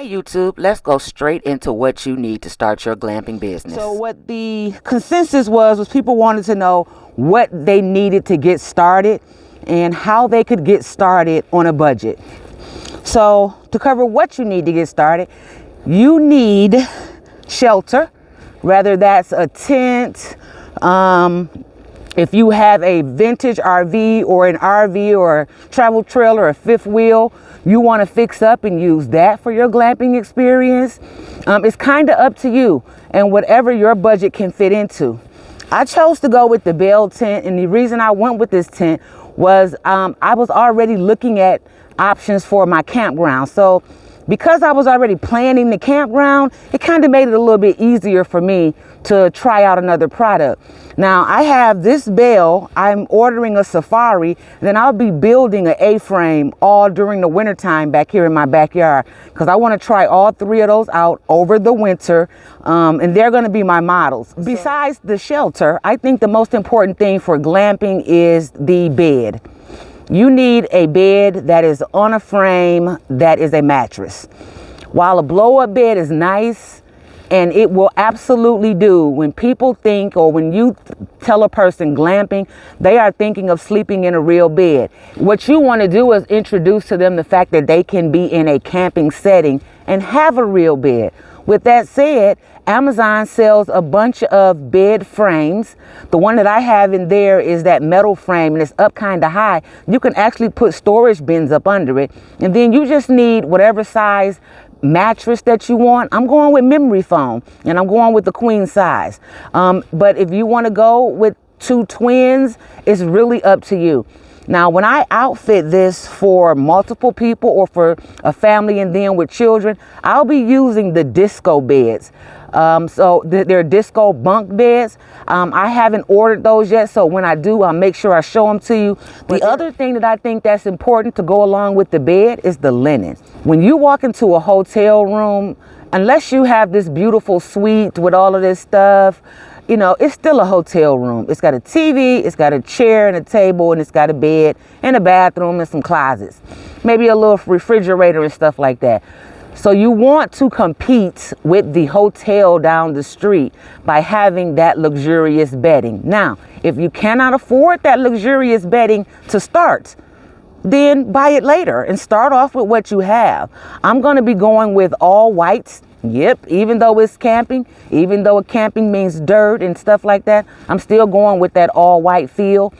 Hey YouTube, let's go straight into what you need to start your glamping business. So what the consensus was people wanted to know what they needed to get started and how they could get started on a budget. So to cover what you need to get started, you need shelter, whether that's a tent, if you have a vintage RV or an RV or a travel trailer or a fifth wheel, you want to fix up and use that for your glamping experience. It's kind of up to you and whatever your budget can fit into. I chose to go with the bale tent, and the reason I went with this tent was I was already looking at options for my campground. So because I was already planning the campground, it kind of made it a little bit easier for me to try out another product. Now I have this bale, I'm ordering a safari, then I'll be building an A-frame all during the winter time back here in my backyard, because I want to try all three of those out over the winter, and they're going to be my models. Besides the shelter, I think the most important thing for glamping is the bed. You need a bed that is on a frame that is a mattress. While a blow-up bed is nice and it will absolutely do, when people think, or when you tell a person glamping, they are thinking of sleeping in a real bed. What you want to do is introduce to them the fact that they can be in a camping setting and have a real bed. With that said, Amazon sells a bunch of bed frames. The one that I have in there is that metal frame, and it's up kind of high. You can actually put storage bins up under it, and then you just need whatever size mattress that you want. I'm going with memory foam, and I'm going with the queen size. But if you want to go with 2 twins, it's really up to you. Now, when I outfit this for multiple people or for a family and then with children, I'll be using the disco beds. So they're disco bunk beds. I haven't ordered those yet, so when I do, I'll make sure I show them to you. The other thing that I think that's important to go along with the bed is the linen. When you walk into a hotel room, unless you have this beautiful suite with all of this stuff, you know, it's still a hotel room. It's got a TV, it's got a chair and a table, and it's got a bed and a bathroom and some closets. Maybe a little refrigerator and stuff like that. So you want to compete with the hotel down the street by having that luxurious bedding. Now, if you cannot afford that luxurious bedding to start, then buy it later and start off with what you have. I'm going to be going with all whites. Yep, even though it's camping, even though camping means dirt and stuff like that, I'm still going with that all white feel.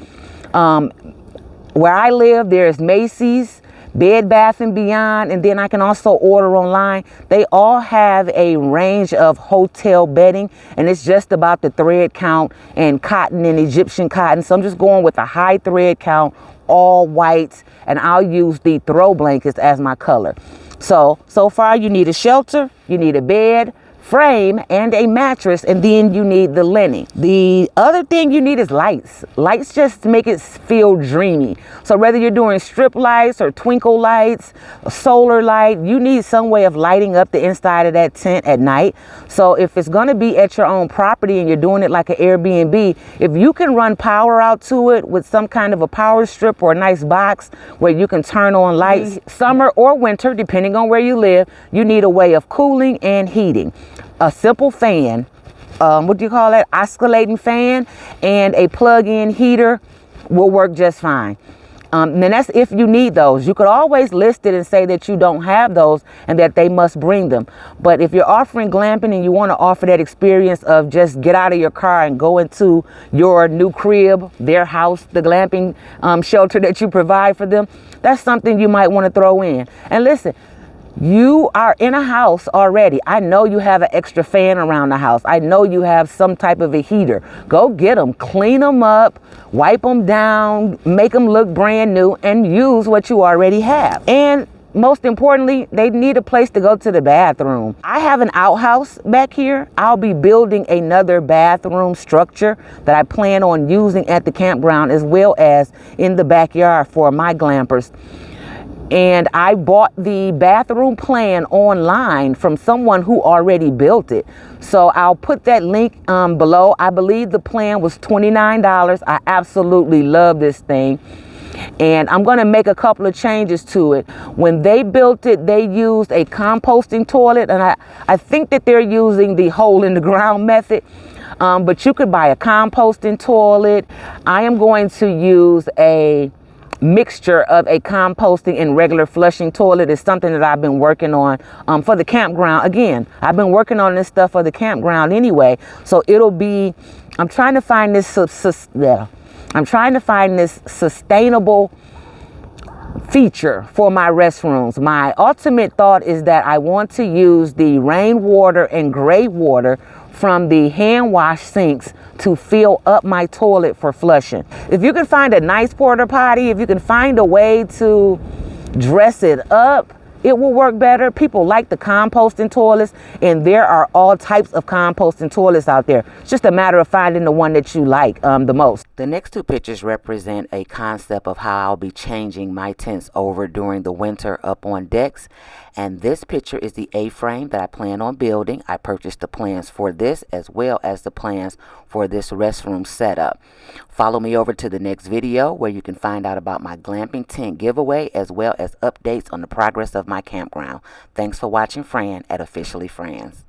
Where I live, there's Macy's, Bed Bath & Beyond, and then I can also order online. They all have a range of hotel bedding, and it's just about the thread count and cotton and Egyptian cotton. So I'm just going with a high thread count, all whites, and I'll use the throw blankets as my color. So far you need a shelter, you need a bed, frame, and a mattress, and then you need the linen. The other thing you need is lights. Lights just make it feel dreamy. So whether you're doing strip lights or twinkle lights, a solar light, you need some way of lighting up the inside of that tent at night. So if it's going to be at your own property and you're doing it like an Airbnb, if you can run power out to it with some kind of a power strip or a nice box where you can turn on lights, summer or winter, depending on where you live, you need a way of cooling and heating. A simple fan, what do you call that? Oscillating fan, and a plug-in heater will work just fine. And that's if you need those. You could always list it and say that you don't have those and that they must bring them. But if you're offering glamping and you want to offer that experience of just get out of your car and go into your new crib, their house, the glamping shelter that you provide for them, that's something you might want to throw in. And listen, you are in a house already. I know you have an extra fan around the house. I know you have some type of a heater. Go get them, clean them up, wipe them down, make them look brand new, and use what you already have. And most importantly, they need a place to go to the bathroom. I have an outhouse back here. I'll be building another bathroom structure that I plan on using at the campground as well as in the backyard for my glampers. And I bought the bathroom plan online from someone who already built it. So I'll put that link below. I believe the plan was $29. I absolutely love this thing. And I'm going to make a couple of changes to it. When they built it, they used a composting toilet, and I think that they're using the hole in the ground method. But you could buy a composting toilet. I am going to use a mixture of a composting and regular flushing toilet. Is something that I've been working on for the campground. Again, I've been working on this stuff for the campground anyway. So it'll be, I'm trying to find this sustainable feature for my restrooms. My ultimate thought is that I want to use the rainwater and gray water from the hand wash sinks to fill up my toilet for flushing. If you can find a nice porta potty, if you can find a way to dress it up, it will work better. People like the composting toilets, and there are all types of composting toilets out there. It's just a matter of finding the one that you like the most. The next two pictures represent a concept of how I'll be changing my tents over during the winter up on decks. And this picture is the A-frame that I plan on building. I purchased the plans for this as well as the plans for this restroom setup. Follow me over to the next video where you can find out about my glamping tent giveaway as well as updates on the progress of my campground. Thanks for watching Fran at Officially Fran's.